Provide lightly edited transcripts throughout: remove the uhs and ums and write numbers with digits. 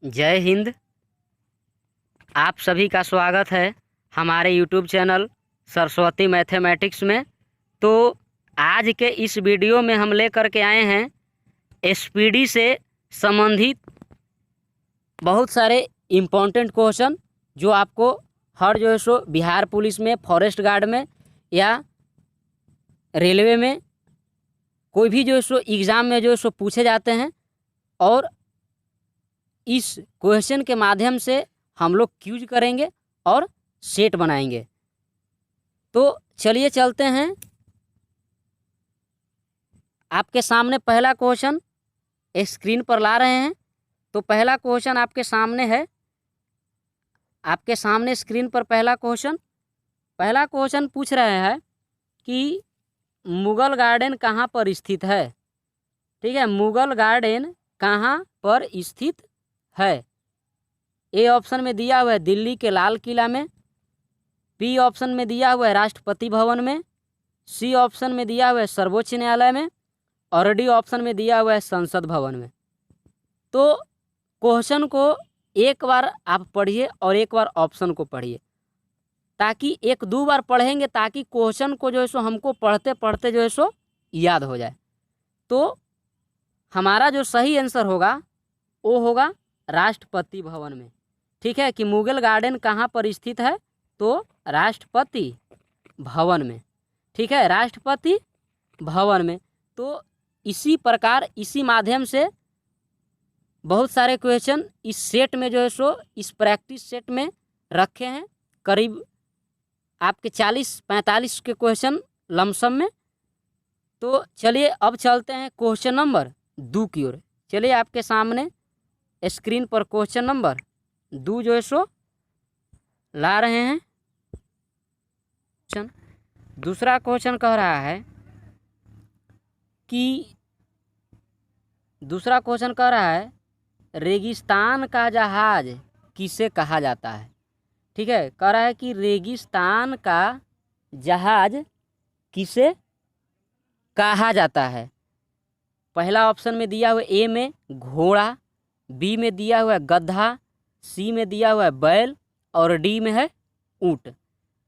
जय हिंद। आप सभी का स्वागत है हमारे यूट्यूब चैनल सरस्वती मैथमेटिक्स में। तो आज के इस वीडियो में हम लेकर के आए हैं एसपीडी से संबंधित बहुत सारे इम्पोर्टेंट क्वेश्चन जो आपको हर जो है सो बिहार पुलिस में, फॉरेस्ट गार्ड में या रेलवे में कोई भी जो है सो एग्ज़ाम में जो है सो पूछे जाते हैं। और इस क्वेश्चन के माध्यम से हम लोग क्यूज करेंगे और सेट बनाएंगे। तो चलिए चलते हैं। आपके सामने पहला क्वेश्चन स्क्रीन पर ला रहे हैं। तो पहला क्वेश्चन आपके सामने है, आपके सामने स्क्रीन पर पहला क्वेश्चन पूछ रहे हैं कि मुगल गार्डन कहाँ पर स्थित है। ठीक है, मुगल गार्डन कहाँ पर स्थित है। ए ऑप्शन में दिया हुआ है दिल्ली के लाल किला में, बी ऑप्शन में दिया हुआ है राष्ट्रपति भवन में, सी ऑप्शन में दिया हुआ है सर्वोच्च न्यायालय में और डी ऑप्शन में दिया हुआ है संसद भवन में। तो क्वेश्चन को एक बार आप पढ़िए और एक बार ऑप्शन को पढ़िए, ताकि एक दो बार पढ़ेंगे ताकि क्वेश्चन को जो है सो हमको पढ़ते पढ़ते जो है सो याद हो जाए। तो हमारा जो सही आंसर होगा वो होगा राष्ट्रपति भवन में। ठीक है, कि मुगल गार्डन कहाँ पर स्थित है, तो राष्ट्रपति भवन में। ठीक है, राष्ट्रपति भवन में। तो इसी प्रकार इसी माध्यम से बहुत सारे क्वेश्चन इस सेट में जो है सो इस प्रैक्टिस सेट में रखे हैं, करीब आपके 40-45 के क्वेश्चन लमसम में। तो चलिए अब चलते हैं क्वेश्चन नंबर 2 की ओर। चलिए आपके सामने स्क्रीन पर क्वेश्चन नंबर 2 जो है सो ला रहे हैं। दूसरा क्वेश्चन कह रहा है कि रेगिस्तान का जहाज किसे कहा जाता है। ठीक है, कह रहा है कि रेगिस्तान का जहाज किसे कहा जाता है। पहला ऑप्शन में दिया हुआ ए में घोड़ा, बी में दिया हुआ है गधा, सी में दिया हुआ है बैल और डी में है ऊँट।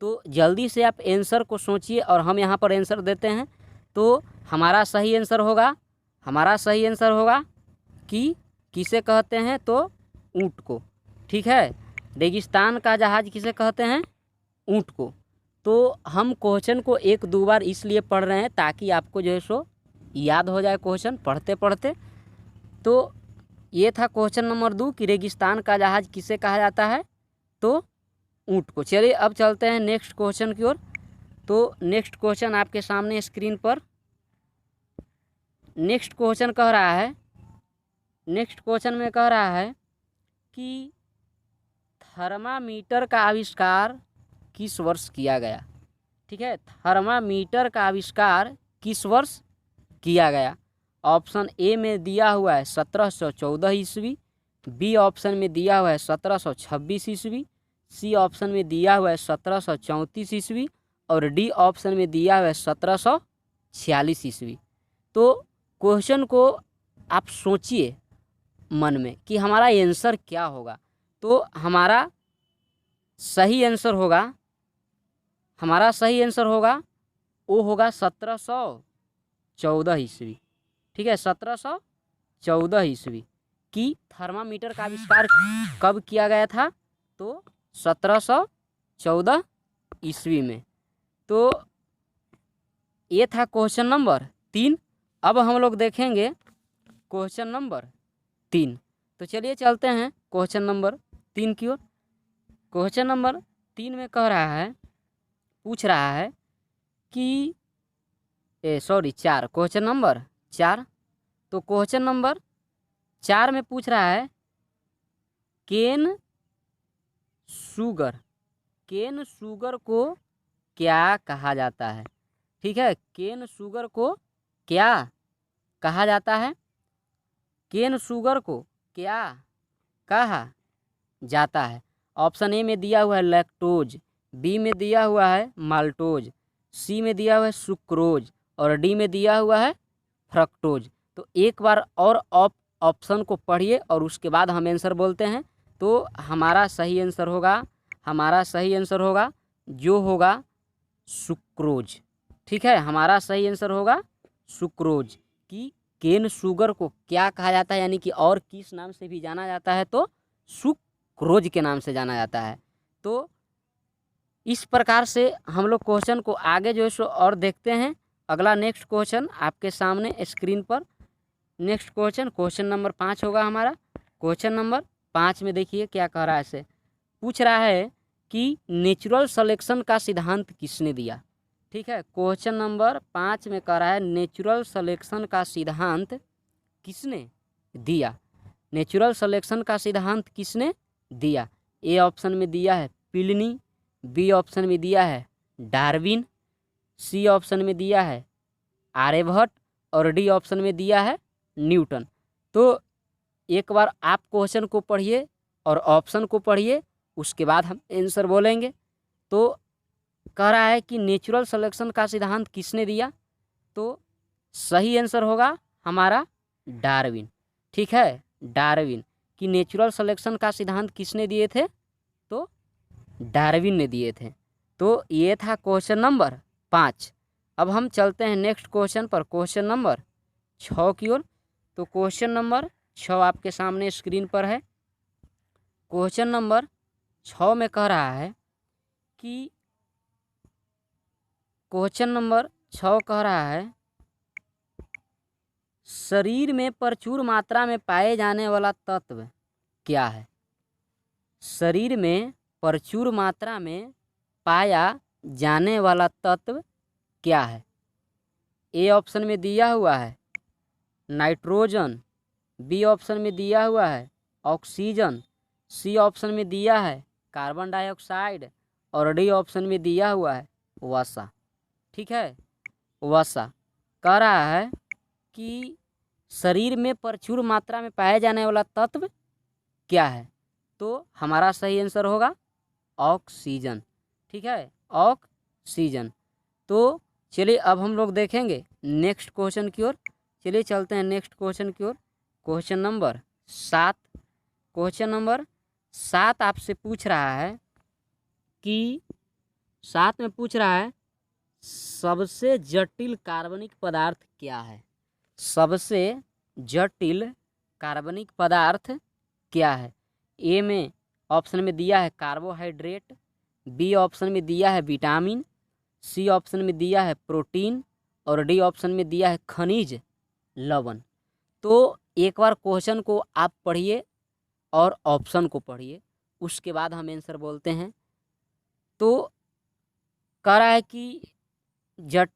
तो जल्दी से आप आंसर को सोचिए और हम यहाँ पर आंसर देते हैं। तो हमारा सही आंसर होगा कि किसे कहते हैं, तो ऊँट को। ठीक है, रेगिस्तान का जहाज किसे कहते हैं, ऊँट को। तो हम क्वेश्चन को एक दो बार इसलिए पढ़ रहे हैं ताकि आपको जो है सो याद हो जाए क्वेश्चन पढ़ते पढ़ते। तो ये था क्वेश्चन नंबर 2 कि रेगिस्तान का जहाज किसे कहा जाता है, तो ऊँट को। चलिए अब चलते हैं नेक्स्ट क्वेश्चन की ओर। तो नेक्स्ट क्वेश्चन आपके सामने स्क्रीन पर नेक्स्ट क्वेश्चन में कह रहा है कि थर्मामीटर का आविष्कार किस वर्ष किया गया। ठीक है, थर्मामीटर का आविष्कार किस वर्ष किया गया। ऑप्शन ए में दिया हुआ है 1714 ईस्वी, बी ऑप्शन में दिया हुआ है 1726 ईस्वी, सी ऑप्शन में दिया हुआ है 1734 ईस्वी और डी ऑप्शन में दिया हुआ है 1746 ईस्वी। तो क्वेश्चन को आप सोचिए मन में कि हमारा आंसर क्या होगा। तो हमारा सही आंसर होगा वो होगा 1714 ईस्वी। ठीक है, 1714 ईस्वी की थर्मामीटर का आविष्कार कब किया गया था, तो 1714 ईस्वी में। तो ये था क्वेश्चन नंबर 3। अब हम लोग देखेंगे क्वेश्चन नंबर 3। तो चलिए चलते हैं क्वेश्चन नंबर 3 की ओर। क्वेश्चन नंबर 3 में पूछ रहा है कि 4 क्वेश्चन नंबर 4। तो क्वेश्चन नंबर 4 में पूछ रहा है केन शुगर को क्या कहा जाता है। ठीक है, केन शुगर को क्या कहा जाता है, केन शुगर को क्या कहा जाता है। ऑप्शन ए में दिया हुआ है लैक्टोज, बी में दिया हुआ है माल्टोज, सी में दिया हुआ है सुक्रोज और डी में दिया हुआ है फ्रक्टोज। तो एक बार और ऑप्शन को पढ़िए और उसके बाद हम आंसर बोलते हैं। तो हमारा सही आंसर होगा जो होगा सुक्रोज। ठीक है, हमारा सही आंसर होगा सुक्रोज। कि केन शुगर को क्या कहा जाता है, यानी कि और किस नाम से भी जाना जाता है, तो सुक्रोज के नाम से जाना जाता है। तो इस प्रकार से हम लोग क्वेश्चन को आगे जो है सो और देखते हैं। अगला नेक्स्ट क्वेश्चन आपके सामने स्क्रीन पर, नेक्स्ट क्वेश्चन नंबर 5 होगा हमारा। क्वेश्चन नंबर 5 में देखिए क्या कह रहा है, ऐसे पूछ रहा है कि नेचुरल सिलेक्शन का सिद्धांत किसने दिया। ठीक है, क्वेश्चन नंबर 5 में कह रहा है नेचुरल सिलेक्शन का सिद्धांत किसने दिया। नेचुरल सिलेक्शन का सिद्धांत किसने दिया। ए ऑप्शन में दिया है प्लिनी, बी ऑप्शन में दिया है डार्विन, सी ऑप्शन में दिया है आर्यभट्ट और डी ऑप्शन में दिया है न्यूटन। तो एक बार आप क्वेश्चन को पढ़िए और ऑप्शन को पढ़िए, उसके बाद हम आंसर बोलेंगे। तो कह रहा है कि नेचुरल सिलेक्शन का सिद्धांत किसने दिया, तो सही आंसर होगा हमारा डार्विन। ठीक है, डार्विन। कि नेचुरल सिलेक्शन का सिद्धांत किसने दिए थे, तो डार्विन ने दिए थे। तो ये था क्वेश्चन नंबर 5। अब हम चलते हैं नेक्स्ट क्वेश्चन पर, क्वेश्चन नंबर 6 की ओर। तो क्वेश्चन नंबर 6 आपके सामने स्क्रीन पर है। क्वेश्चन नंबर 6 में कह रहा है कि क्वेश्चन नंबर 6 कह रहा है शरीर में प्रचुर मात्रा में पाए जाने वाला तत्व क्या है। शरीर में प्रचुर मात्रा में पाया जाने वाला तत्व क्या है। ए ऑप्शन में दिया हुआ है नाइट्रोजन, बी ऑप्शन में दिया हुआ है ऑक्सीजन, सी ऑप्शन में दिया है कार्बन डाइऑक्साइड और डी ऑप्शन में दिया हुआ है वसा। ठीक है, वसा। कह रहा है कि शरीर में प्रचुर मात्रा में पाए जाने वाला तत्व क्या है, तो हमारा सही आंसर होगा ऑक्सीजन। ठीक है, ऑक्सीजन। तो चलिए अब हम लोग देखेंगे नेक्स्ट क्वेश्चन की ओर। चलिए चलते हैं नेक्स्ट क्वेश्चन की ओर। Question number 7। क्वेश्चन नंबर 7 आपसे पूछ रहा है कि 7 में पूछ रहा है सबसे जटिल कार्बनिक पदार्थ क्या है। सबसे जटिल कार्बनिक पदार्थ क्या है। ए में ऑप्शन में दिया है कार्बोहाइड्रेट, बी ऑप्शन में दिया है विटामिन, सी ऑप्शन में दिया है प्रोटीन और डी ऑप्शन में दिया है खनिज लवण। तो एक बार क्वेश्चन को आप पढ़िए और ऑप्शन को पढ़िए, उसके बाद हम आंसर बोलते हैं। तो कह रहा है कि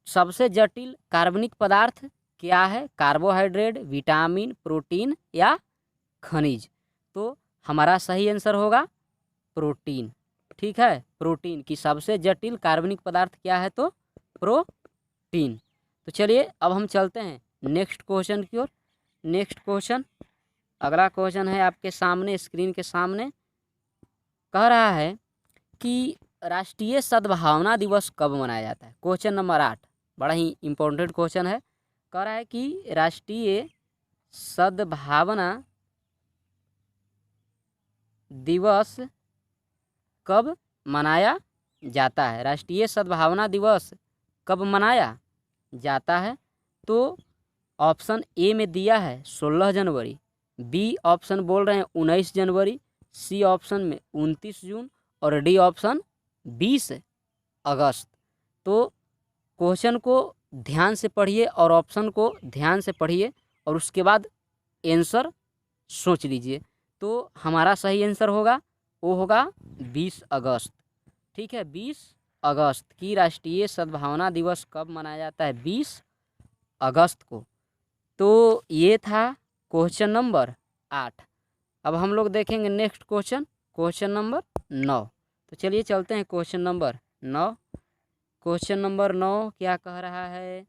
सबसे जटिल कार्बनिक पदार्थ क्या है, कार्बोहाइड्रेट, विटामिन, प्रोटीन या खनिज। तो हमारा सही आंसर होगा प्रोटीन। ठीक है, प्रोटीन। की सबसे जटिल कार्बनिक पदार्थ क्या है, तो प्रोटीन। तो चलिए अब हम चलते हैं नेक्स्ट क्वेश्चन की ओर। नेक्स्ट क्वेश्चन, अगला क्वेश्चन है आपके सामने स्क्रीन के सामने। कह रहा है कि राष्ट्रीय सद्भावना दिवस कब मनाया जाता है। क्वेश्चन नंबर 8 बड़ा ही इम्पोर्टेंट क्वेश्चन है। कह रहा है कि राष्ट्रीय सद्भावना दिवस कब मनाया जाता है। राष्ट्रीय सद्भावना दिवस कब मनाया जाता है। तो ऑप्शन ए में दिया है 16 जनवरी, बी ऑप्शन बोल रहे हैं 19 जनवरी, सी ऑप्शन में 29 जून और डी ऑप्शन 20 अगस्त। तो क्वेश्चन को ध्यान से पढ़िए और ऑप्शन को ध्यान से पढ़िए और उसके बाद आंसर सोच लीजिए। तो हमारा सही आंसर होगा वो होगा 20 अगस्त। ठीक है, 20 अगस्त की राष्ट्रीय सद्भावना दिवस कब मनाया जाता है, 20 अगस्त को। तो ये था क्वेश्चन नंबर 8। अब हम लोग देखेंगे नेक्स्ट क्वेश्चन, क्वेश्चन नंबर 9। तो चलिए चलते हैं क्वेश्चन नंबर 9। क्वेश्चन नंबर 9 क्या कह रहा है।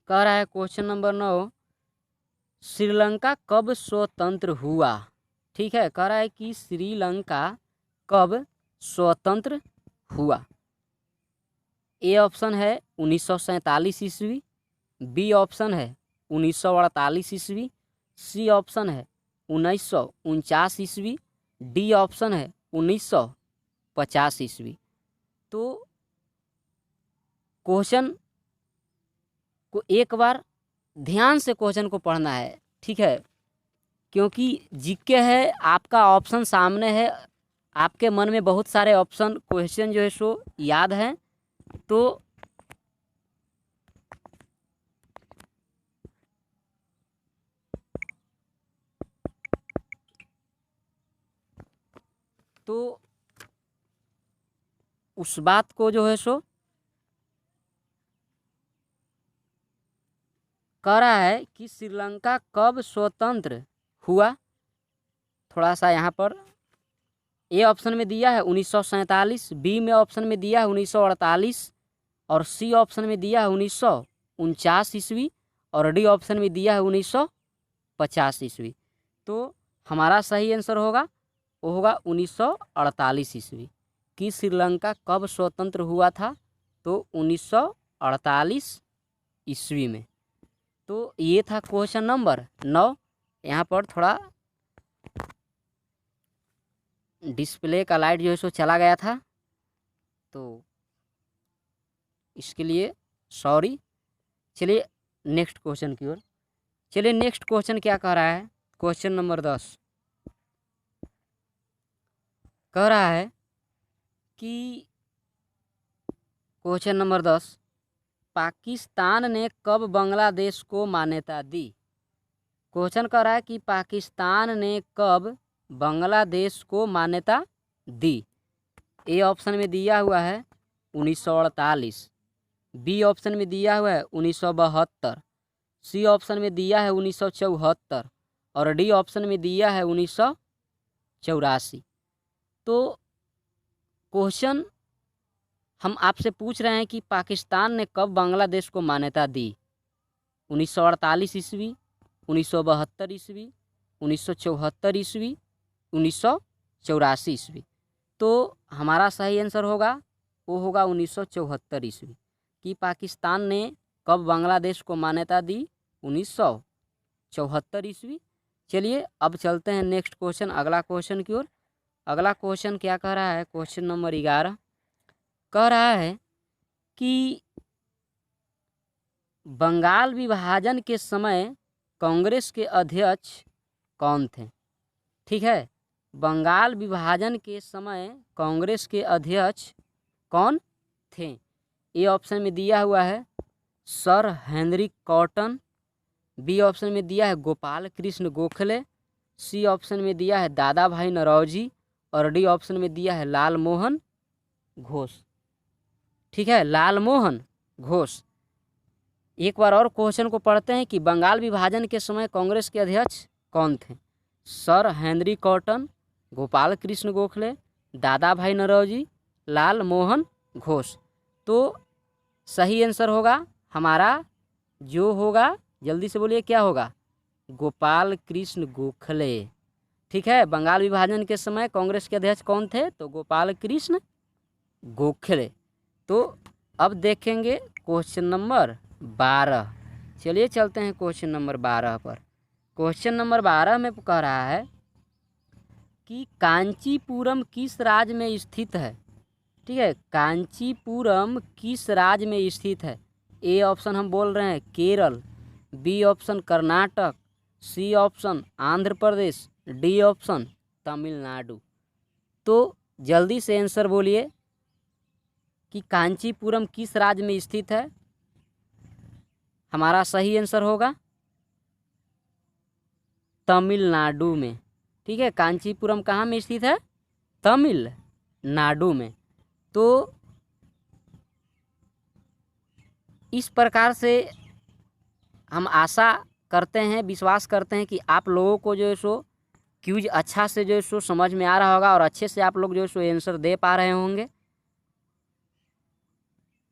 कह रहा है क्वेश्चन नंबर 9 श्रीलंका कब स्वतंत्र हुआ। ठीक है, कह रहा है कि श्रीलंका कब स्वतंत्र हुआ। ए ऑप्शन है 1947 ईस्वी, बी ऑप्शन है 1948 ईस्वी, सी ऑप्शन है 1949 ईस्वी, डी ऑप्शन है 1950 ईस्वी। तो क्वेश्चन को एक बार ध्यान से क्वेश्चन को पढ़ना है, ठीक है, क्योंकि जीके है, आपका ऑप्शन सामने है, आपके मन में बहुत सारे ऑप्शन क्वेश्चन जो है सो याद हैं। तो उस बात को जो है सो कह रहा है कि श्रीलंका कब स्वतंत्र हुआ। थोड़ा सा यहाँ पर ए ऑप्शन में दिया है 1947, बी में ऑप्शन में दिया है 1948 और सी ऑप्शन में दिया है 1949 ईस्वी और डी ऑप्शन में दिया है 1950 ईस्वी। तो हमारा सही आंसर होगा वो होगा 1948 ईस्वी। कि श्रीलंका कब स्वतंत्र हुआ था, तो 1948 ईस्वी में। तो ये था क्वेश्चन नंबर 9। यहाँ पर थोड़ा डिस्प्ले का लाइट जो है सो चला गया था, तो इसके लिए सॉरी। चलिए नेक्स्ट क्वेश्चन की ओर। चलिए नेक्स्ट क्वेश्चन क्या कह रहा है, क्वेश्चन नंबर 10 कह रहा है कि क्वेश्चन नंबर 10, पाकिस्तान ने कब बांग्लादेश को मान्यता दी। क्वेश्चन कह रहा है कि पाकिस्तान ने कब बांग्लादेश को मान्यता दी। ए ऑप्शन में दिया हुआ है 1948, बी ऑप्शन में दिया हुआ है 1972, सी ऑप्शन में दिया है 1974 और डी ऑप्शन में दिया है 1984। तो क्वेश्चन हम आपसे पूछ रहे हैं कि पाकिस्तान ने कब बांग्लादेश को मान्यता दी। 1948 ईस्वी, 1972 ईस्वी, 1974 ईस्वी, 1984 ईस्वी। तो हमारा सही आंसर होगा वो होगा 1974 ईस्वी। कि पाकिस्तान ने कब बांग्लादेश को मान्यता दी, 1974 ईस्वी। चलिए अब चलते हैं नेक्स्ट क्वेश्चन, अगला क्वेश्चन की ओर। अगला क्वेश्चन क्या कह रहा है, क्वेश्चन नंबर 11 कह रहा है कि बंगाल विभाजन के समय कांग्रेस के अध्यक्ष कौन थे। ठीक है, बंगाल विभाजन के समय कांग्रेस के अध्यक्ष कौन थे। ए ऑप्शन में दिया हुआ है sir Henry Cotton, B option में दिया है गोपाल कृष्ण गोखले, सी ऑप्शन में दिया है दादा भाई नौरोजी और डी ऑप्शन में दिया है लाल मोहन घोष। ठीक है, लाल मोहन घोष। एक बार और क्वेश्चन को पढ़ते हैं कि बंगाल विभाजन के समय कांग्रेस के अध्यक्ष कौन थे। Sir Henry cotton, Gopal Krishna Gokhale, दादा भाई नौरोजी, लाल मोहन घोष। तो सही आंसर होगा हमारा जो होगा, जल्दी से बोलिए क्या होगा, गोपाल कृष्ण गोखले। ठीक है, बंगाल विभाजन के समय कांग्रेस के अध्यक्ष कौन थे, तो गोपाल कृष्ण गोखले। तो अब देखेंगे क्वेश्चन नंबर 12। चलिए चलते हैं क्वेश्चन नंबर 12 पर। क्वेश्चन नंबर 12 में कह रहा है कि कांचीपुरम किस राज्य में स्थित है। ठीक है, कांचीपुरम किस राज्य में स्थित है। ए ऑप्शन हम बोल रहे हैं Kerala, B option Karnataka, C option Andhra Pradesh, D option Tamil Nadu. तो जल्दी से आंसर बोलिए कि कांचीपुरम किस राज्य में स्थित है। हमारा सही आंसर होगा तमिलनाडु में। ठीक है, कांचीपुरम कहाँ में स्थित है, तमिलनाडु में। तो इस प्रकार से हम आशा करते हैं, विश्वास करते हैं कि आप लोगों को जो है सो क्यूज अच्छा से जो है सो समझ में आ रहा होगा और अच्छे से आप लोग जो है सो आंसर दे पा रहे होंगे।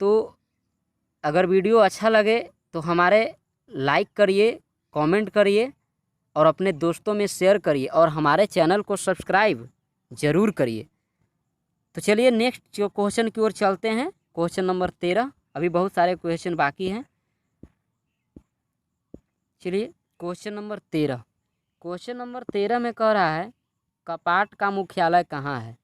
तो अगर वीडियो अच्छा लगे तो हमारे लाइक करिए, कमेंट करिए और अपने दोस्तों में शेयर करिए और हमारे चैनल को सब्सक्राइब ज़रूर करिए। तो चलिए नेक्स्ट जो क्वेश्चन की ओर चलते हैं, क्वेश्चन नंबर 13। अभी बहुत सारे क्वेश्चन बाकी हैं। चलिए क्वेश्चन नंबर 13 क्वेश्चन नंबर 13 में कह रहा है कपाट का मुख्यालय कहाँ है।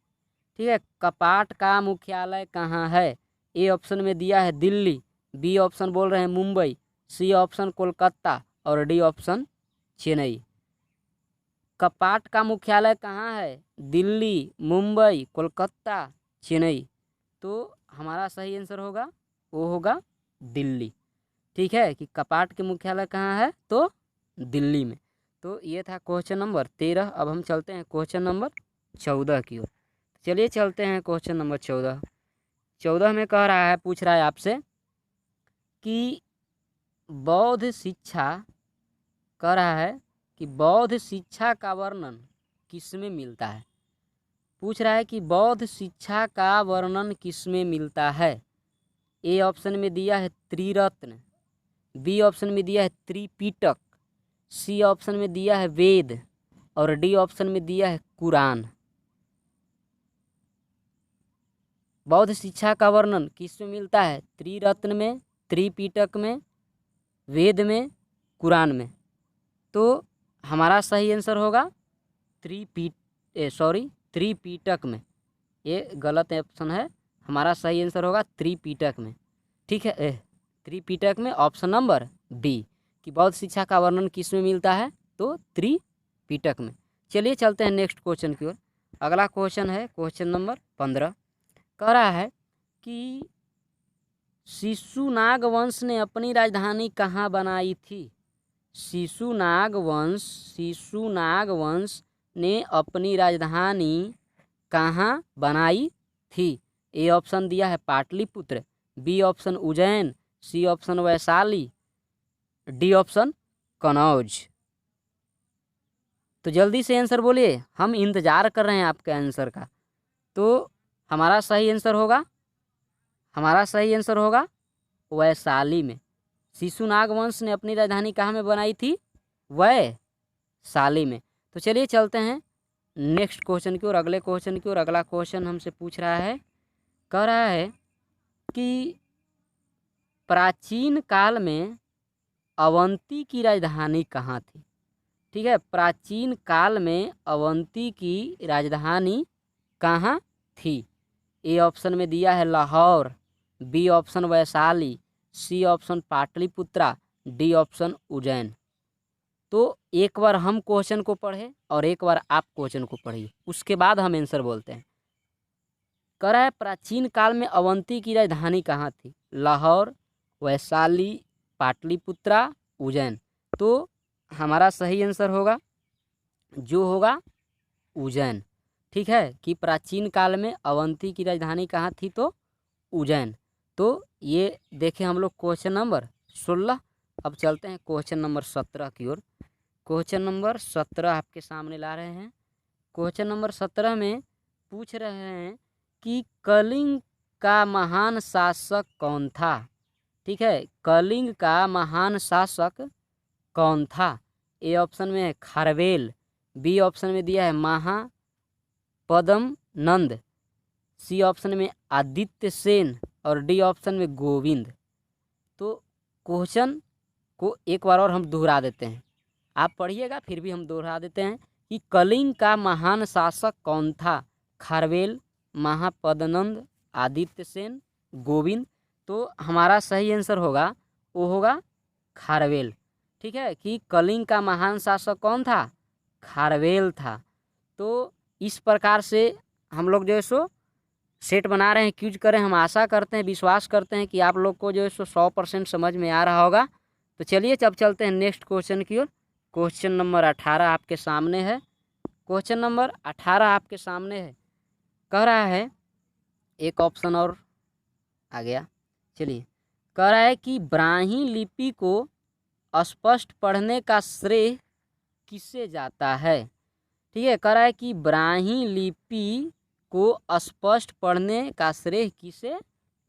ठीक है, कपाट का मुख्यालय कहाँ है। ए ऑप्शन में दिया है दिल्ली, बी ऑप्शन बोल रहे हैं मुंबई, सी ऑप्शन कोलकाता और डी ऑप्शन चेन्नई। कपाट का मुख्यालय कहाँ है, दिल्ली, मुंबई, कोलकाता, चेन्नई। तो हमारा सही आंसर होगा वो होगा दिल्ली। ठीक है, कि कपाट के मुख्यालय कहाँ है, तो दिल्ली में। तो ये था क्वेश्चन नंबर 13। अब हम चलते हैं क्वेश्चन नंबर 14 की ओर। चलिए चलते हैं क्वेश्चन नंबर 14 में कह रहा है, पूछ रहा है आपसे कि बौद्ध शिक्षा, कह रहा है कि बौद्ध शिक्षा का वर्णन किसमें मिलता है। पूछ रहा है कि बौद्ध शिक्षा का वर्णन किसमें मिलता है। ए ऑप्शन में दिया है त्रिरत्न, बी ऑप्शन में दिया है त्रिपिटक, सी ऑप्शन में दिया है वेद और डी ऑप्शन में दिया है कुरान। बौद्ध शिक्षा का वर्णन किसमें मिलता है, त्रिरत्न में, त्रिपिटक में, वेद में, कुरान में। तो हमारा सही आंसर होगा त्रिपिटक में। ये गलत ऑप्शन है, हमारा सही आंसर होगा त्रिपिटक में। ठीक है, त्रिपिटक में ऑप्शन नंबर बी, कि बौद्ध शिक्षा का वर्णन किस में मिलता है, तो त्रिपिटक में। चलिए चलते हैं नेक्स्ट क्वेश्चन की ओर। अगला क्वेश्चन है क्वेश्चन नंबर 15। कह रहा है कि शिशुनाग वंश ने अपनी राजधानी कहाँ बनाई थी। शिशुनाग वंश ने अपनी राजधानी कहाँ बनाई थी। ए ऑप्शन दिया है Pataliputra, B option Ujjain, C option Vaishali, D option Kannauj. तो जल्दी से आंसर बोलिए, हम इंतजार कर रहे हैं आपके आंसर का। तो हमारा सही आंसर होगा वैशाली में। शिशुनाग वंश ने अपनी राजधानी कहाँ में बनाई थी, वैशाली में। तो चलिए चलते हैं नेक्स्ट क्वेश्चन की ओर, अगले क्वेश्चन की ओर। अगला क्वेश्चन हमसे पूछ रहा है, कह रहा है कि प्राचीन काल में अवंती की राजधानी कहाँ थी। ठीक है, प्राचीन काल में अवंती की राजधानी कहाँ थी। ए ऑप्शन में दिया है Lahore, B option Vaishali, C option Pataliputra, D option Ujjain. तो एक बार हम क्वेश्चन को पढ़े और एक बार आप क्वेश्चन को पढ़िए, उसके बाद हम आंसर बोलते हैं। कह रहा है प्राचीन काल में अवंती की राजधानी कहाँ थी, लाहौर, वैशाली, पाटलिपुत्रा, उज्जैन। तो हमारा सही आंसर होगा उज्जैन। ठीक है, कि प्राचीन काल में अवंती की राजधानी कहाँ थी, तो उज्जैन। तो ये देखें हम लोग क्वेश्चन नंबर 16। अब चलते हैं क्वेश्चन नंबर 17 की ओर। क्वेश्चन नंबर 17 आपके सामने ला रहे हैं। क्वेश्चन नंबर 17 में पूछ रहे हैं कि कलिंग का महान शासक कौन था। ठीक है, कलिंग का महान शासक कौन था। ए ऑप्शन में है खारवेल, बी ऑप्शन में दिया है महापद्म नंद, सी ऑप्शन में आदित्य सेन और डी ऑप्शन में गोविंद। तो क्वेश्चन को एक बार और हम दोहरा देते हैं, आप पढ़िएगा फिर भी हम दोहरा देते हैं कि कलिंग का महान शासक कौन था, खारवेल, महापद्मनंद, आदित्य सेन, गोविंद। तो हमारा सही आंसर होगा खारवेल। ठीक है, कि कलिंग का महान शासक कौन था, खारवेल था। तो इस प्रकार से हम लोग जो है सो सेट बना रहे हैं, क्यूज करें। हम आशा करते हैं, विश्वास करते हैं कि आप लोग को जो है सो 100% समझ में आ रहा होगा। तो चलिए अब चलते हैं नेक्स्ट क्वेश्चन की ओर। क्वेश्चन नंबर 18 आपके सामने है। क्वेश्चन नंबर 18 आपके सामने है, कह रहा है, एक ऑप्शन और आ गया। चलिए, कह रहा है कि ब्राह्मी लिपि को स्पष्ट पढ़ने का श्रेय किससे जाता है। ठीक है, कह रहा है कि ब्राह्मी लिपि को स्पष्ट पढ़ने का श्रेय किसे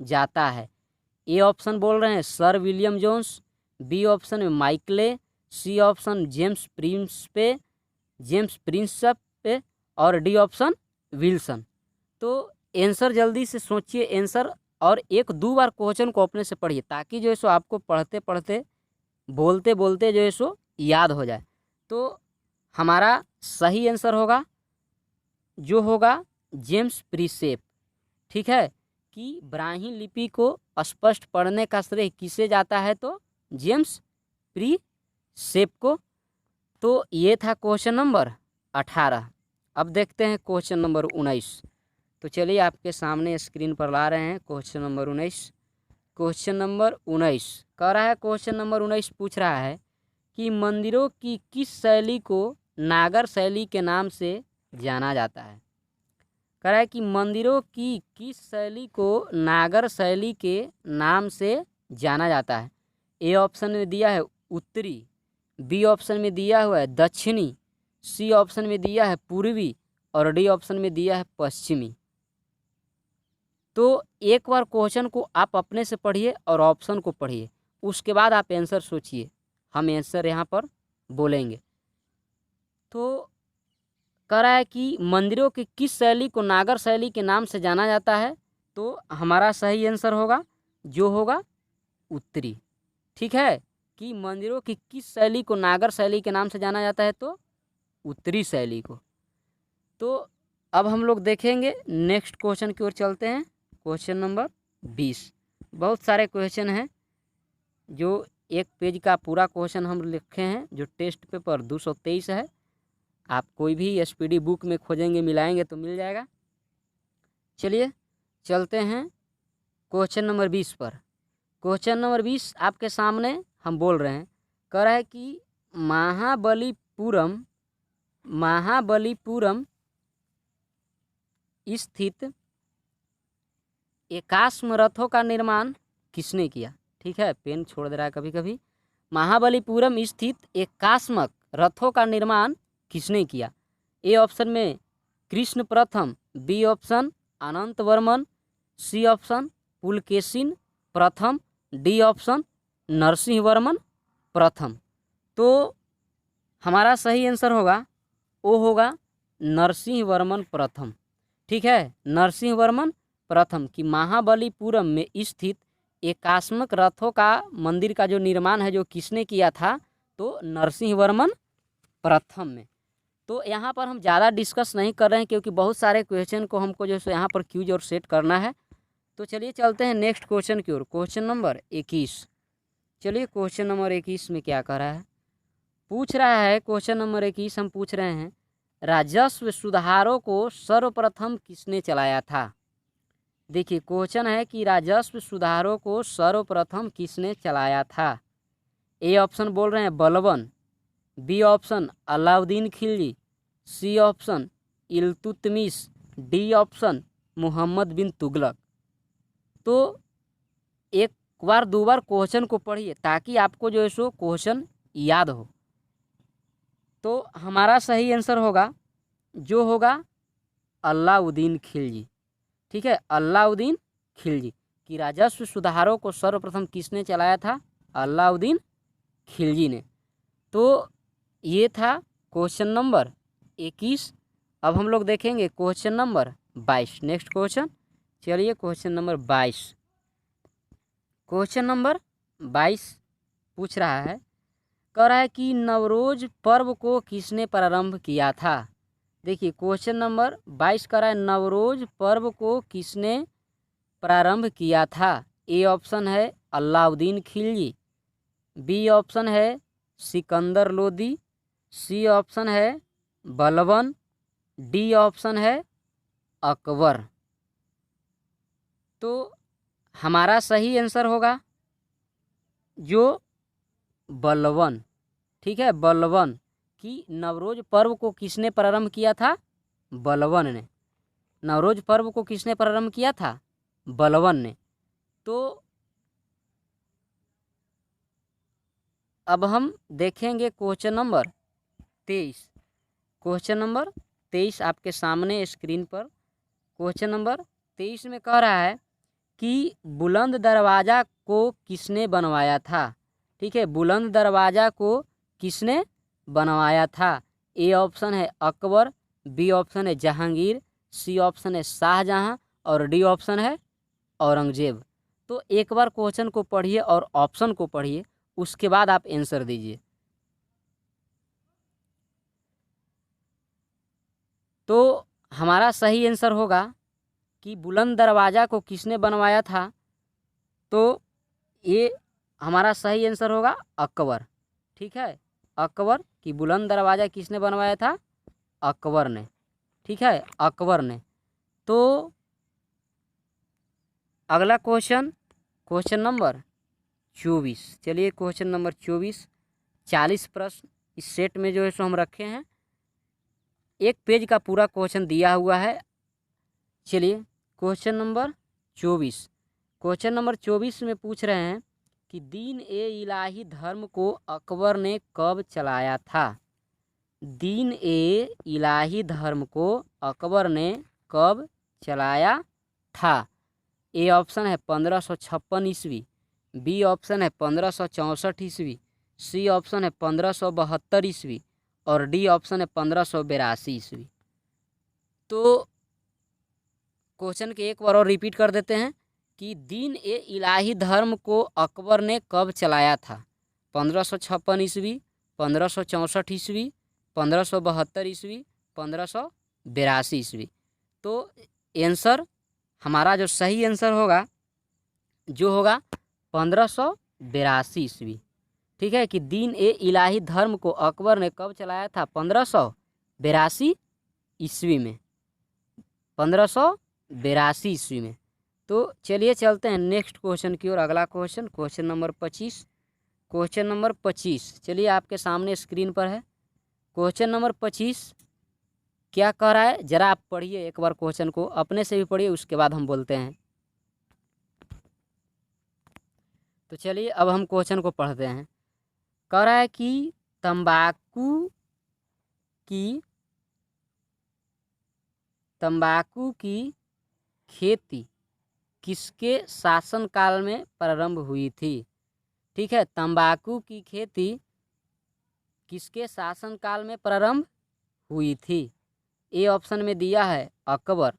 जाता है। ए ऑप्शन बोल रहे हैं sir William Jones, B option में Macaulay, C option James Prinsep पे और डी ऑप्शन विल्सन। तो आंसर जल्दी से सोचिए आंसर, और एक दो बार क्वेश्चन को अपने से पढ़िए, ताकि जो है सो आपको पढ़ते पढ़ते बोलते बोलते जो है सो याद हो जाए। तो हमारा सही आंसर होगा जो होगा जेम्स प्रीसेप। ठीक है, कि ब्राह्मी लिपि को स्पष्ट पढ़ने का श्रेय किसे जाता है, तो जेम्स प्रीसेप को। तो ये था क्वेश्चन नंबर 18। अब देखते हैं क्वेश्चन नंबर 19। तो चलिए आपके सामने स्क्रीन पर ला रहे हैं क्वेश्चन नंबर 19। क्वेश्चन नंबर 19 कह रहा है, क्वेश्चन नंबर 19 पूछ रहा है कि मंदिरों की किस शैली को नागर शैली के नाम से जाना जाता है। कह रहा है कि मंदिरों की किस शैली को नागर शैली के नाम से जाना जाता है। ए ऑप्शन में दिया है उत्तरी, बी ऑप्शन में दिया हुआ है दक्षिणी, सी ऑप्शन में दिया है पूर्वी और डी ऑप्शन में दिया है पश्चिमी। तो एक बार क्वेश्चन को आप अपने से पढ़िए और ऑप्शन को पढ़िए, उसके बाद आप आंसर सोचिए, हम आंसर यहाँ पर बोलेंगे। तो कह रहा है कि मंदिरों की किस शैली को नागर शैली के नाम से जाना जाता है, तो हमारा सही आंसर होगा जो होगा उत्तरी। ठीक है, कि मंदिरों की किस शैली को नागर शैली के नाम से जाना जाता है, तो उत्तरी शैली को। तो अब हम लोग देखेंगे नेक्स्ट क्वेश्चन की ओर चलते हैं। Question number 20। बहुत सारे क्वेश्चन हैं, जो एक पेज का पूरा क्वेश्चन हम लिखे हैं, जो टेस्ट पेपर 223 है। आप कोई भी एसपीडी बुक में खोजेंगे मिलाएंगे तो मिल जाएगा। चलिए चलते हैं क्वेश्चन नंबर 20 पर। क्वेश्चन नंबर 20 आपके सामने हम बोल रहे हैं। कह रहा है कि महाबलीपुरम स्थित एकाश्म रथों का निर्माण किसने किया। ठीक है, पेन छोड़ दे रहा है कभी कभी। महाबलीपुरम स्थित एकाश्मक रथों का निर्माण किसने किया। ए ऑप्शन में कृष्ण प्रथम, बी ऑप्शन अनंत वर्मन, सी ऑप्शन पुलकेशिन प्रथम, डी ऑप्शन नरसिंह वर्मन प्रथम। तो हमारा सही आंसर होगा वो होगा नरसिंह वर्मन प्रथम। ठीक है, नरसिंह वर्मन प्रथम की महाबलीपुरम में स्थित एकाश्मक रथों का मंदिर का जो निर्माण है जो किसने किया था, तो नरसिंह वर्मन प्रथम में। तो यहाँ पर हम ज़्यादा डिस्कस नहीं कर रहे हैं क्योंकि बहुत सारे क्वेश्चन को हमको जो है यहाँ पर क्यूज और सेट करना है। तो चलिए चलते हैं नेक्स्ट क्वेश्चन की ओर। Question number 21। चलिए क्वेश्चन नंबर 21 में क्या कर रहा है, पूछ रहा है क्वेश्चन नंबर 21 हम पूछ रहे हैं, राजस्व सुधारों को सर्वप्रथम किसने चलाया था। देखिए क्वेश्चन है कि राजस्व सुधारों को सर्वप्रथम किसने चलाया था। ए ऑप्शन बोल रहे हैं Balban, B option Alauddin Khilji, C option Iltutmish, D option Muhammad bin Tughlaq. तो एक बार दो बार क्वेश्चन को पढ़िए ताकि आपको जो है सो क्वेश्चन याद हो। तो हमारा सही आंसर होगा जो होगा अलाउद्दीन खिलजी। ठीक है, अलाउद्दीन खिलजी कि राजस्व सुधारों को सर्वप्रथम किसने चलाया था, अलाउद्दीन खिलजी ने। तो ये था क्वेश्चन नंबर 21। अब हम लोग देखेंगे क्वेश्चन नंबर 22। नेक्स्ट क्वेश्चन, चलिए क्वेश्चन नंबर 22। क्वेश्चन नंबर 22 पूछ रहा है, कह रहा है कि नवरोज पर्व को किसने प्रारंभ किया था। देखिए क्वेश्चन नंबर 22 कह रहा है नवरोज पर्व को किसने प्रारंभ किया था। ए ऑप्शन है अलाउद्दीन खिलजी, बी ऑप्शन है सिकंदर लोदी, सी ऑप्शन है बलबन, डी ऑप्शन है अकबर। तो हमारा सही आंसर होगा जो बलबन। ठीक है, बलबन कि नवरोज पर्व को किसने प्रारंभ किया था, बलबन ने। नवरोज पर्व को किसने प्रारंभ किया था, बलबन ने। तो अब हम देखेंगे क्वेश्चन नंबर 23। क्वेश्चन नंबर 23 आपके सामने स्क्रीन पर। क्वेश्चन नंबर 23 में कह रहा है कि बुलंद दरवाज़ा को किसने बनवाया था। ठीक है, बुलंद दरवाज़ा को किसने बनवाया था। ए ऑप्शन है अकबर, बी ऑप्शन है जहांगीर, सी ऑप्शन है शाहजहां और डी ऑप्शन है औरंगजेब। तो एक बार क्वेश्चन को पढ़िए और ऑप्शन को पढ़िए, उसके बाद आप आंसर दीजिए। तो हमारा सही आंसर होगा कि बुलंद दरवाज़ा को किसने बनवाया था, तो ये हमारा सही आंसर होगा अकबर। ठीक है, अकबर कि बुलंद दरवाज़ा किसने बनवाया था, अकबर ने। ठीक है, अकबर ने। तो अगला क्वेश्चन नंबर 24। चलिए क्वेश्चन नंबर 24, 40 प्रश्न इस सेट में जो है सो हम रखे हैं। एक पेज का पूरा क्वेश्चन दिया हुआ है। चलिए क्वेश्चन नंबर 24। क्वेश्चन नंबर 24 में पूछ रहे हैं कि दीन ए इलाही धर्म को अकबर ने कब चलाया था। दीन ए इलाही धर्म को अकबर ने कब चलाया था। ए ऑप्शन है 1556 ईस्वी, बी ऑप्शन है 1564 ईस्वी, सी ऑप्शन है 1572 ईस्वी और डी ऑप्शन है 1582 ईस्वी। तो क्वेश्चन के एक बार और रिपीट कर देते हैं कि दीन ए इलाही धर्म को अकबर ने कब चलाया था। 1556 ईस्वी, 1564 ईस्वी, 1572 ईस्वी, 1582 ईस्वी। तो आंसर हमारा जो सही आंसर होगा जो होगा 1582 ईस्वी। ठीक है, कि दीन ए इलाही धर्म को अकबर ने कब चलाया था, 1582 ईस्वी में, 1582 ईस्वी में। तो चलिए चलते हैं नेक्स्ट क्वेश्चन की ओर। अगला क्वेश्चन नंबर 25। क्वेश्चन नंबर 25 चलिए आपके सामने स्क्रीन पर है। क्वेश्चन नंबर 25 क्या कह रहा है, जरा आप पढ़िए एक बार क्वेश्चन को, अपने से भी पढ़िए, उसके बाद हम बोलते हैं। तो चलिए अब हम क्वेश्चन को पढ़ते हैं। कह रहा है कि तंबाकू की खेती किसके शासनकाल में प्रारंभ हुई थी। ठीक है, तंबाकू की खेती किसके शासनकाल में प्रारंभ हुई थी। ए ऑप्शन में दिया है अकबर,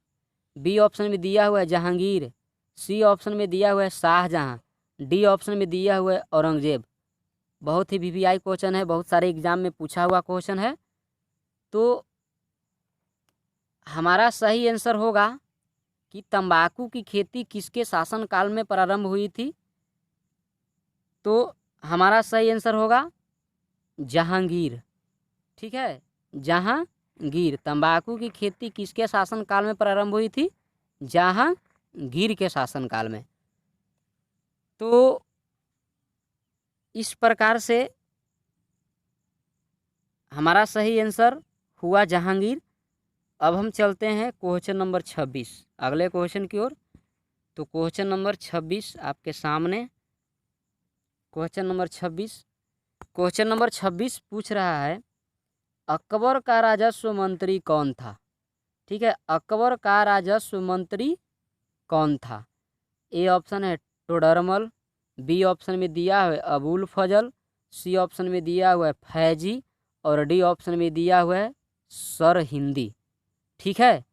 बी ऑप्शन में दिया हुआ है जहांगीर, सी ऑप्शन में दिया हुआ है शाहजहां, डी ऑप्शन में दिया हुआ है औरंगजेब। बहुत ही वीवीआई क्वेश्चन है, बहुत सारे एग्जाम में पूछा हुआ क्वेश्चन है। तो हमारा सही आंसर होगा कि तंबाकू की खेती किसके शासनकाल में प्रारंभ हुई थी। तो हमारा सही आंसर होगा जहांगीर। ठीक है, जहांगीर। तंबाकू की खेती किसके शासनकाल में प्रारंभ हुई थी, जहांगीर के शासनकाल में। तो इस प्रकार से हमारा सही आंसर हुआ जहांगीर। अब हम चलते हैं क्वेश्चन नंबर 26 अगले क्वेश्चन की ओर। तो क्वेश्चन नंबर 26 आपके सामने। क्वेश्चन नंबर 26 पूछ रहा है अकबर का राजस्व मंत्री कौन था। ठीक है, अकबर का राजस्व मंत्री कौन था। ए ऑप्शन है टोडरमल, बी ऑप्शन में दिया हुआ है अबुल फजल, सी ऑप्शन में दिया हुआ है फैजी और डी ऑप्शन में दिया हुआ है सर हिंदी। ठीक है,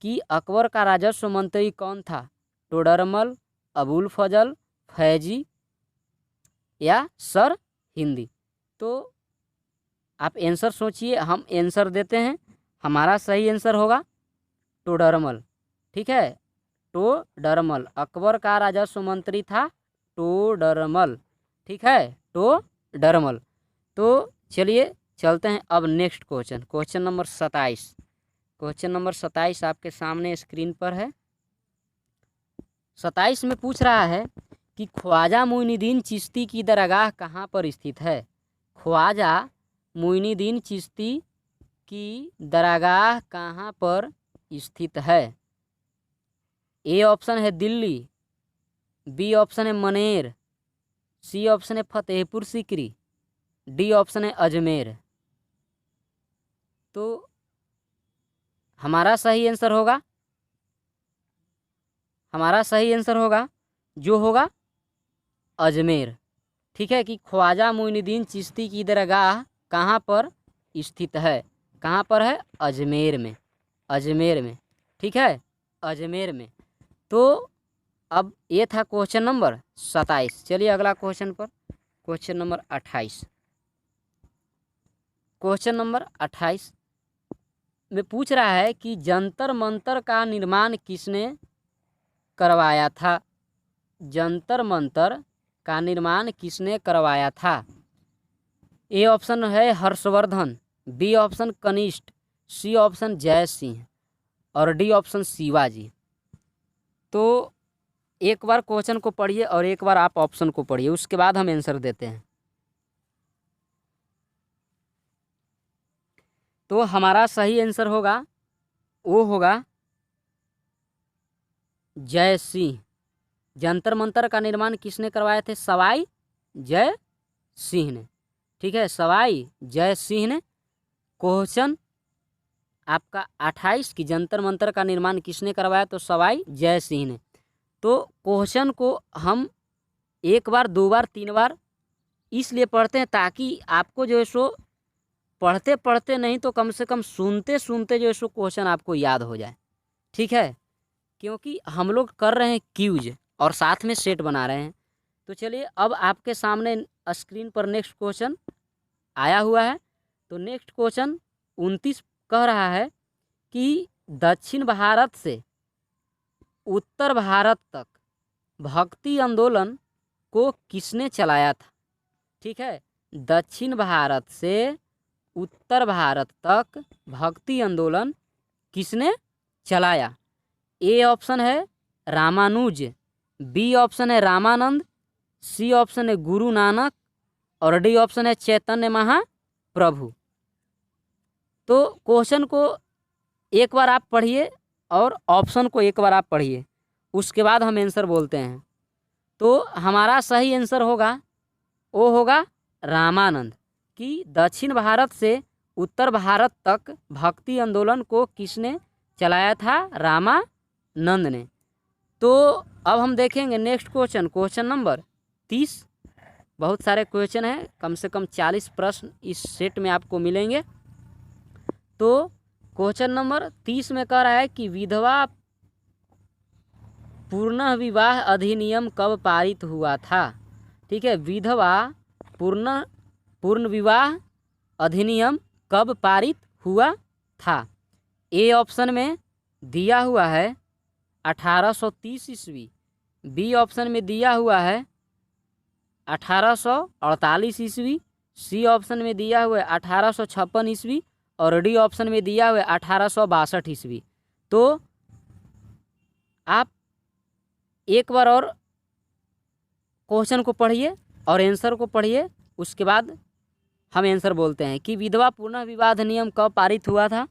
कि अकबर का राजस्व मंत्री कौन था, टोडरमल, अबुल फजल, फैजी या सर हिंदी। तो आप आंसर सोचिए, हम आंसर देते हैं। हमारा सही आंसर होगा टोडरमल। ठीक है, टोडरमल। अकबर का राजस्व मंत्री था टोडरमल। ठीक है, टोडरमल। तो चलिए चलते हैं अब next question number 27। Question number 27 आपके सामने स्क्रीन पर है। 27 में पूछ रहा है कि ख्वाजा मुइनुद्दीन चिश्ती की दरगाह कहाँ पर स्थित है। ख्वाजा मुइनुद्दीन चिश्ती की दरगाह कहाँ पर स्थित है। ए ऑप्शन है दिल्ली, बी ऑप्शन है मनेर, सी ऑप्शन है फतेहपुर सीकरी, डी ऑप्शन है अजमेर। तो हमारा सही आंसर होगा जो होगा अजमेर। ठीक है, कि ख्वाजा मुइनुद्दीन चिश्ती की दरगाह कहाँ पर स्थित है, कहाँ पर है, अजमेर में। ठीक है, अजमेर में। तो अब ये था क्वेश्चन नंबर 27। चलिए अगला क्वेश्चन पर, क्वेश्चन नंबर 28। क्वेश्चन नंबर 28 में पूछ रहा है कि जंतर मंतर का निर्माण किसने करवाया था। जंतर मंतर का निर्माण किसने करवाया था। ए ऑप्शन है हर्षवर्धन, बी ऑप्शन कनिष्ठ, सी ऑप्शन जय सिंह और डी ऑप्शन शिवाजी। तो एक बार क्वेश्चन को पढ़िए और एक बार आप ऑप्शन को पढ़िए, उसके बाद हम आंसर देते हैं। तो हमारा सही आंसर होगा, वो होगा जय सिंह। जंतर मंतर का निर्माण किसने करवाए थे, सवाई जय सिंह ने। ठीक है, सवाई जय सिंह ने। क्वेश्चन आपका 28 की जंतर मंतर का निर्माण किसने करवाया, तो सवाई जय सिंह ने। तो क्वेश्चन को हम एक बार, दो बार, तीन बार इसलिए पढ़ते हैं ताकि आपको जो है सो पढ़ते पढ़ते नहीं तो कम से कम सुनते सुनते जो है सो क्वेश्चन आपको याद हो जाए। ठीक है, क्योंकि हम लोग कर रहे हैं क्यूज और साथ में सेट बना रहे हैं। तो चलिए अब आपके सामने स्क्रीन पर नेक्स्ट क्वेश्चन आया हुआ है। तो नेक्स्ट क्वेश्चन 29 कह रहा है कि दक्षिण भारत से उत्तर भारत तक भक्ति आंदोलन को किसने चलाया था। ठीक है, दक्षिण भारत से उत्तर भारत तक भक्ति आंदोलन किसने चलाया। ए ऑप्शन है रामानुज, बी ऑप्शन है रामानंद, सी ऑप्शन है गुरु नानक और डी ऑप्शन है चैतन्य महाप्रभु। तो क्वेश्चन को एक बार आप पढ़िए और ऑप्शन को एक बार आप पढ़िए, उसके बाद हम आंसर बोलते हैं। तो हमारा सही आंसर होगा, वो होगा रामानंद, कि दक्षिण भारत से उत्तर भारत तक भक्ति आंदोलन को किसने चलाया था, रामानंद ने। तो अब हम देखेंगे नेक्स्ट क्वेश्चन, क्वेश्चन नंबर 30। बहुत सारे क्वेश्चन हैं, कम से कम 40 प्रश्न इस सेट में आपको मिलेंगे। तो क्वेश्चन नंबर 30 में कह रहा है कि विधवा पुनः विवाह अधिनियम कब पारित हुआ था। ठीक है, विधवा पूर्ण विवाह अधिनियम कब पारित हुआ था। ए ऑप्शन में दिया हुआ है 1830 ईस्वी, बी ऑप्शन में दिया हुआ है 1848 ईस्वी, सी ऑप्शन में दिया हुआ है 1856 ईस्वी और डी ऑप्शन में दिया हुआ है 1862 ईस्वी। तो आप एक बार और क्वेश्चन को पढ़िए और आंसर को पढ़िए, उसके बाद हम आंसर बोलते हैं कि विधवा पुनः विवाह अधिनियम कब पारित हुआ था।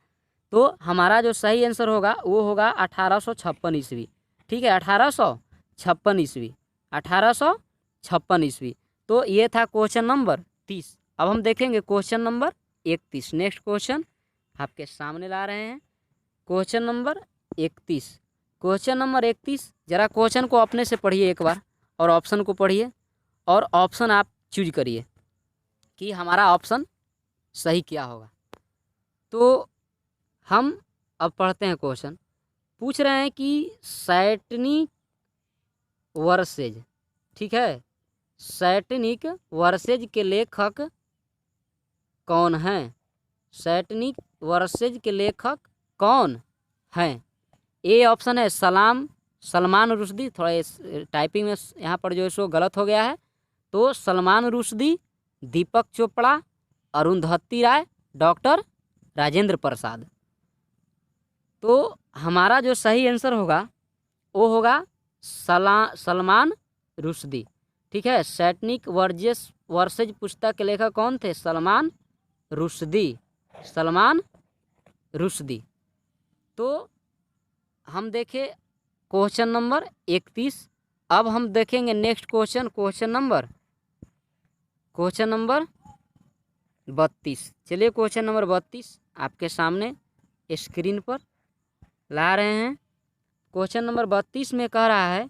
तो हमारा जो सही आंसर होगा वो होगा 1856 ईस्वी। ठीक है, 1856 ईस्वी, 1856 ईस्वी। तो ये था क्वेश्चन नंबर 30। अब हम देखेंगे क्वेश्चन नंबर 31। नेक्स्ट क्वेश्चन आपके सामने ला रहे हैं, क्वेश्चन नंबर 31। क्वेश्चन नंबर 31, जरा क्वेश्चन को अपने से पढ़िए एक बार और ऑप्शन को पढ़िए और ऑप्शन आप चूज करिए कि हमारा ऑप्शन सही क्या होगा। तो हम अब पढ़ते हैं क्वेश्चन। पूछ रहे हैं कि सैटनिक वर्सेज, ठीक है, सैटनिक वर्सेज के लेखक कौन हैं। सैटनिक वर्सेज के लेखक कौन हैं। ए ऑप्शन है सलमान रुश्दी। थोड़ा टाइपिंग में यहाँ पर जो है सो गलत हो गया है। तो सलमान रुश्दी, दीपक चोपड़ा, अरुंधति राय, डॉक्टर राजेंद्र प्रसाद। तो हमारा जो सही आंसर होगा वो होगा सलमान रुश्दी। ठीक है, सैटनिक वर्सेज पुस्तक के लेखक कौन थे, सलमान रुश्दी। तो हम देखें क्वेश्चन नंबर 31। अब हम देखेंगे नेक्स्ट क्वेश्चन, क्वेश्चन नंबर 32। चलिए क्वेश्चन नंबर 32 आपके सामने स्क्रीन पर ला रहे हैं। क्वेश्चन नंबर 32 में कह रहा है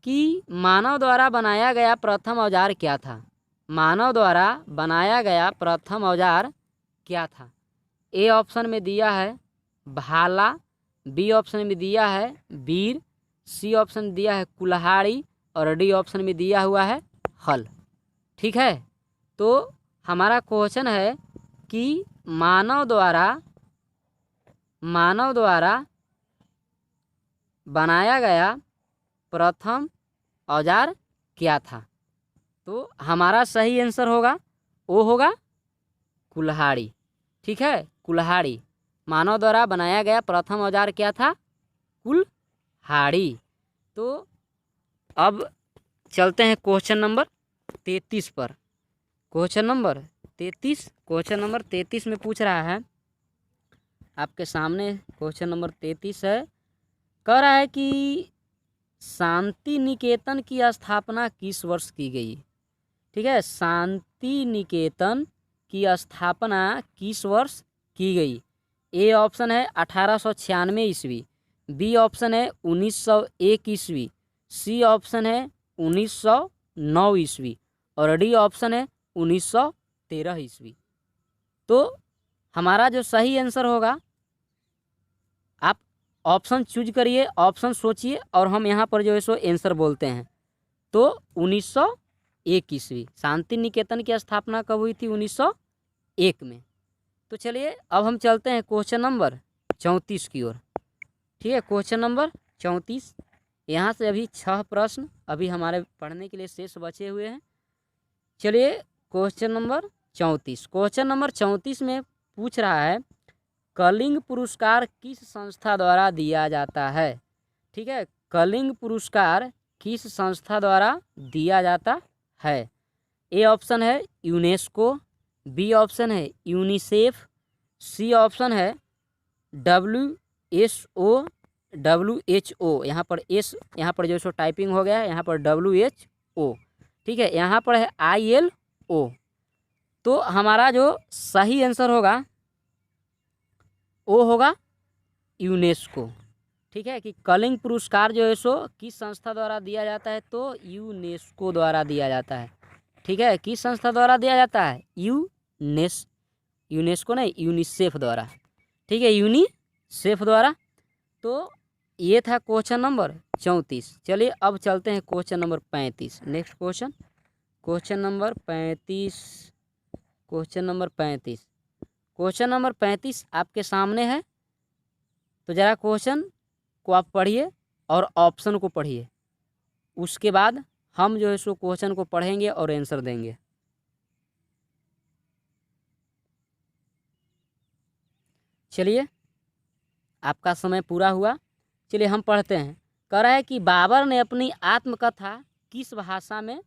कि मानव द्वारा बनाया गया प्रथम औजार क्या था। मानव द्वारा बनाया गया प्रथम औजार क्या था। ए ऑप्शन में दिया है भाला, बी ऑप्शन में दिया है बीर, सी ऑप्शन में दिया है कुल्हाड़ी और डी ऑप्शन में दिया हुआ है हल। ठीक है, तो हमारा क्वेश्चन है कि मानव द्वारा मानव द्वारा बनाया गया प्रथम औजार क्या था? तो हमारा सही आंसर होगा, वो होगा कुल्हाड़ी। ठीक है, कुल्हाड़ी। मानव द्वारा बनाया गया प्रथम औजार क्या था? कुल्हाड़ी। तो अब चलते हैं क्वेश्चन नंबर 33 पर। क्वेश्चन नंबर 33 में पूछ रहा है, आपके सामने क्वेश्चन नंबर 33 है। कह रहा है कि शांति निकेतन की स्थापना किस वर्ष की गई? ठीक है, शांति निकेतन की स्थापना किस वर्ष की गई? ए ऑप्शन है 1896 ईस्वी, बी ऑप्शन है 1901 ईस्वी, सी ऑप्शन है 1909 ईस्वी और डी ऑप्शन है 1913 ईस्वी। तो हमारा जो सही आंसर होगा, आप ऑप्शन चूज करिए, ऑप्शन सोचिए और हम यहाँ पर जो है सो आंसर बोलते हैं। तो 1901 ईस्वी। शांति निकेतन की स्थापना कब हुई थी? 1901 में। तो चलिए अब हम चलते हैं क्वेश्चन नंबर 34 की ओर। ठीक है, क्वेश्चन नंबर 34। यहाँ से अभी 6 प्रश्न अभी हमारे पढ़ने के लिए शेष बचे हुए हैं। चलिए क्वेश्चन नंबर 34। क्वेश्चन नंबर 34 में पूछ रहा है, कलिंग पुरस्कार किस संस्था द्वारा दिया जाता है? ठीक है, कलिंग पुरस्कार किस संस्था द्वारा दिया जाता है? ए ऑप्शन है यूनेस्को, बी ऑप्शन है यूनिसेफ, सी ऑप्शन है WHO, यहाँ पर एस, यहाँ पर जो सो टाइपिंग हो गया है, यहाँ पर WHO। ठीक है, यहाँ पर है ILO। तो हमारा जो सही आंसर होगा वो होगा यूनेस्को। ठीक है, कि कलिंग पुरस्कार जो है सो किस संस्था द्वारा दिया जाता है? तो यूनेस्को द्वारा दिया जाता है। ठीक है, किस संस्था द्वारा दिया जाता है? यूनेस्को नहीं, यूनिसेफ द्वारा। ठीक है, यूनिसेफ द्वारा। तो ये था क्वेश्चन नंबर 34। चलिए अब चलते हैं question number 35। Next question, question number 35। Question number 35। Question number 35 आपके सामने है। तो ज़रा क्वेश्चन को आप पढ़िए और ऑप्शन को पढ़िए, उसके बाद हम जो है सो क्वेश्चन को पढ़ेंगे और आंसर देंगे। चलिए, आपका समय पूरा हुआ। चलिए हम पढ़ते हैं। कह रहा है कि बाबर ने अपनी आत्मकथा किस भाषा में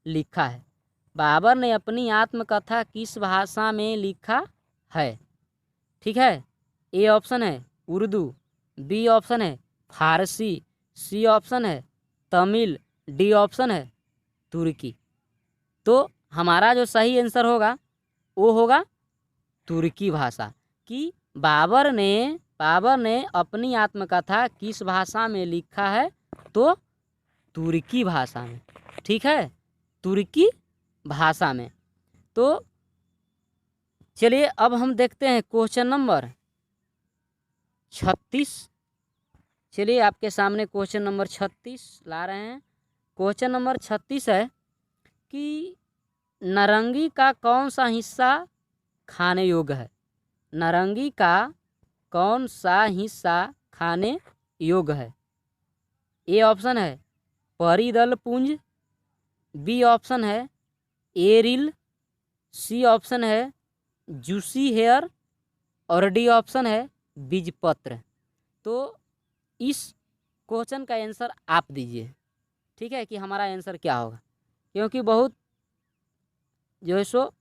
लिखा है? बाबर ने अपनी आत्मकथा किस भाषा में लिखा है? ठीक है, ए ऑप्शन है उर्दू, बी ऑप्शन है फारसी, सी ऑप्शन है तमिल, डी ऑप्शन है तुर्की। तो हमारा जो सही आंसर होगा वो होगा तुर्की भाषा। कि बाबर ने अपनी आत्मकथा किस भाषा में लिखा है? तो तुर्की भाषा में। ठीक है, तुर्की भाषा में। तो चलिए अब हम देखते हैं क्वेश्चन नंबर 36। चलिए आपके सामने क्वेश्चन नंबर 36 ला रहे हैं। क्वेश्चन नंबर 36 है कि नारंगी का कौन सा हिस्सा खाने योग्य है? नारंगी का कौन सा हिस्सा खाने योग्य है? ए ऑप्शन है परिदल पुंज, बी ऑप्शन है एरिल, सी ऑप्शन है जूसी हेयर और डी ऑप्शन है बीजपत्र। तो इस क्वेश्चन का आंसर आप दीजिए। ठीक है, कि हमारा आंसर क्या होगा, क्योंकि बहुत जो है सो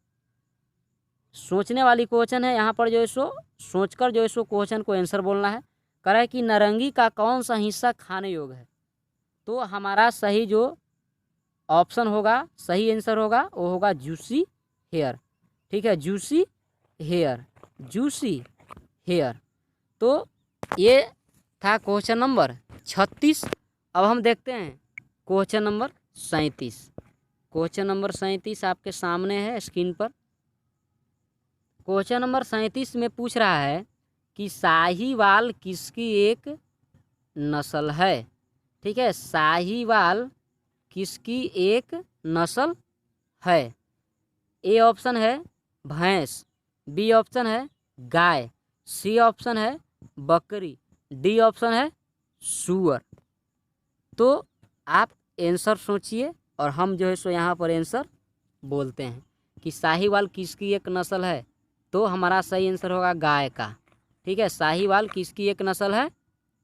सोचने वाली क्वेश्चन है। यहाँ पर जो है सो सोचकर जो है सो क्वेश्चन को आंसर बोलना है। कह रहा है कि नारंगी का कौन सा हिस्सा खाने योग्य है? तो हमारा सही जो ऑप्शन होगा, सही आंसर होगा वो होगा जूसी हेयर। ठीक है, जूसी हेयर, जूसी हेयर। तो ये था क्वेश्चन नंबर 36। अब हम देखते हैं क्वेश्चन नंबर 37। क्वेश्चन नंबर 37 आपके सामने है स्क्रीन पर। क्वेश्चन नंबर 37 में पूछ रहा है कि साहीवाल किसकी एक नस्ल है? ठीक है, साहीवाल किसकी एक नस्ल है? ए ऑप्शन है भैंस, बी ऑप्शन है गाय, सी ऑप्शन है बकरी, डी ऑप्शन है सूअर। तो आप आंसर सोचिए और हम जो है सो यहाँ पर आंसर बोलते हैं कि साहीवाल किसकी एक नस्ल है। तो हमारा सही आंसर होगा गाय का। ठीक है, साहीवाल किसकी एक नस्ल है,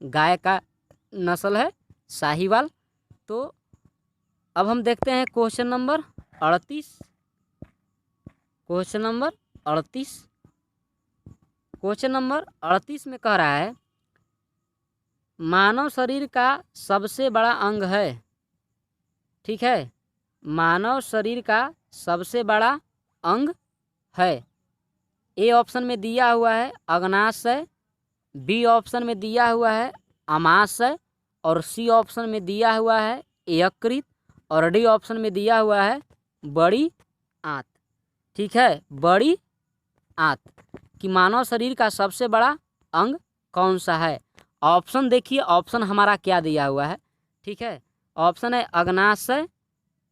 गाय का नस्ल है साहीवाल। तो अब हम देखते हैं question number 38। Question number 38, question number 38 में कह रहा है मानव शरीर का सबसे बड़ा अंग है। ठीक है, मानव शरीर का सबसे बड़ा अंग है। ए ऑप्शन में दिया हुआ है अग्नाशय, बी ऑप्शन में दिया हुआ है अमाशय, और सी ऑप्शन में दिया हुआ है यकृत, और डी ऑप्शन में दिया हुआ है बड़ी आंत। ठीक है, बड़ी आंत कि मानव शरीर का सबसे बड़ा अंग कौन सा है। ऑप्शन देखिए, ऑप्शन हमारा क्या दिया हुआ है। ठीक है, ऑप्शन है अग्नाशय,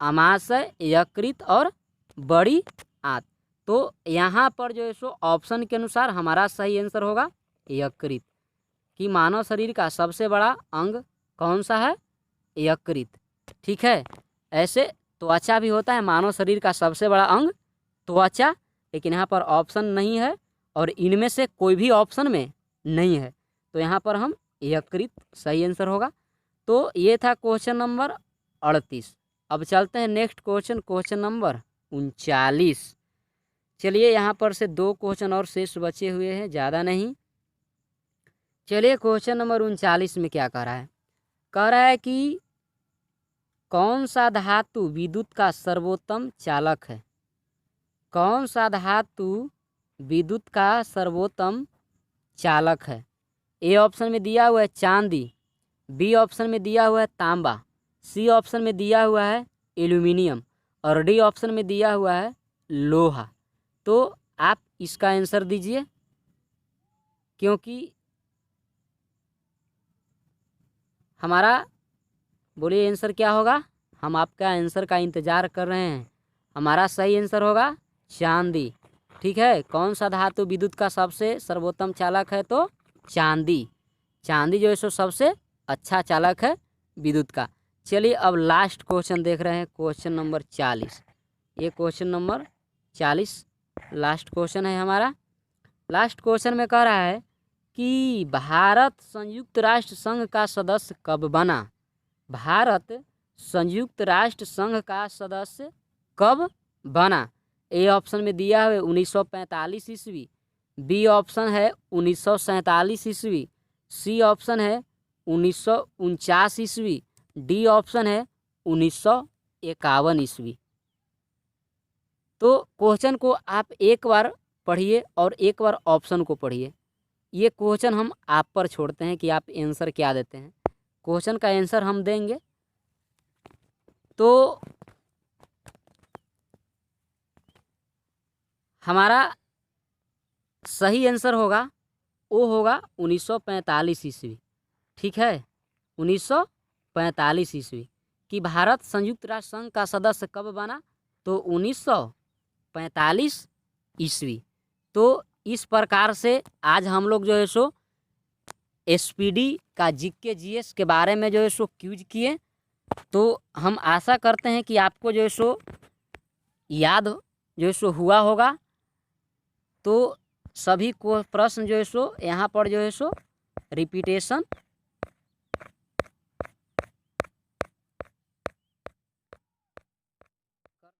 अमाशय, यकृत और बड़ी आंत। तो यहाँ पर जो है सो ऑप्शन के अनुसार हमारा सही आंसर होगा यकृत कि मानव शरीर का सबसे बड़ा अंग कौन सा है, यकृत। ठीक है, ऐसे त्वचा भी होता है, मानव शरीर का सबसे बड़ा अंग त्वचा, लेकिन यहाँ पर ऑप्शन नहीं है और इनमें से कोई भी ऑप्शन में नहीं है। तो यहाँ पर हम यकृत सही आंसर होगा। तो ये था क्वेश्चन नंबर 38। अब चलते हैं नेक्स्ट क्वेश्चन, क्वेश्चन नंबर 39। चलिए यहाँ पर से 2 क्वेश्चन और शेष बचे हुए हैं, ज़्यादा नहीं। चलिए क्वेश्चन नंबर 39 में क्या कह रहा है, कह रहा है कि कौन सा धातु विद्युत का सर्वोत्तम चालक है। कौन सा धातु विद्युत का सर्वोत्तम चालक है। ए ऑप्शन में दिया हुआ है चांदी, बी ऑप्शन में दिया हुआ है तांबा, सी ऑप्शन में दिया हुआ है एल्यूमिनियम, और डी ऑप्शन में दिया हुआ है लोहा। तो आप इसका आंसर दीजिए, क्योंकि हमारा बोलिए आंसर क्या होगा। हम आपका आंसर का इंतज़ार कर रहे हैं। हमारा सही आंसर होगा चांदी। ठीक है, कौन सा धातु विद्युत का सबसे सर्वोत्तम चालक है, तो चांदी। चांदी जो है सो सबसे अच्छा चालक है विद्युत का। चलिए अब लास्ट क्वेश्चन देख रहे हैं, क्वेश्चन नंबर 40। ये क्वेश्चन नंबर 40 लास्ट क्वेश्चन है हमारा। लास्ट क्वेश्चन में कह रहा है कि भारत संयुक्त राष्ट्र संघ का सदस्य कब बना। भारत संयुक्त राष्ट्र संघ का सदस्य कब बना। ए ऑप्शन में दिया है 1945 ईस्वी, बी ऑप्शन है 1947 ईस्वी, सी ऑप्शन है 1949 ईस्वी, डी ऑप्शन है 1951 ईस्वी। तो क्वेश्चन को आप एक बार पढ़िए और एक बार ऑप्शन को पढ़िए। ये क्वेश्चन हम आप पर छोड़ते हैं कि आप आंसर क्या देते हैं। क्वेश्चन का आंसर हम देंगे तो हमारा सही आंसर होगा, वो होगा 1945 ईस्वी। ठीक है, 1945 ईस्वी कि भारत संयुक्त राष्ट्र संघ का सदस्य कब बना, तो 1945 ईस्वी। तो इस प्रकार से आज हम लोग जो है सो एसपीडी का जीके जीएस के बारे में जो है सो क्यूज किए। तो हम आशा करते हैं कि आपको जो है सो याद जो है सो हुआ होगा। तो सभी को प्रश्न जो है सो यहाँ पर जो है सो रिपीटेशन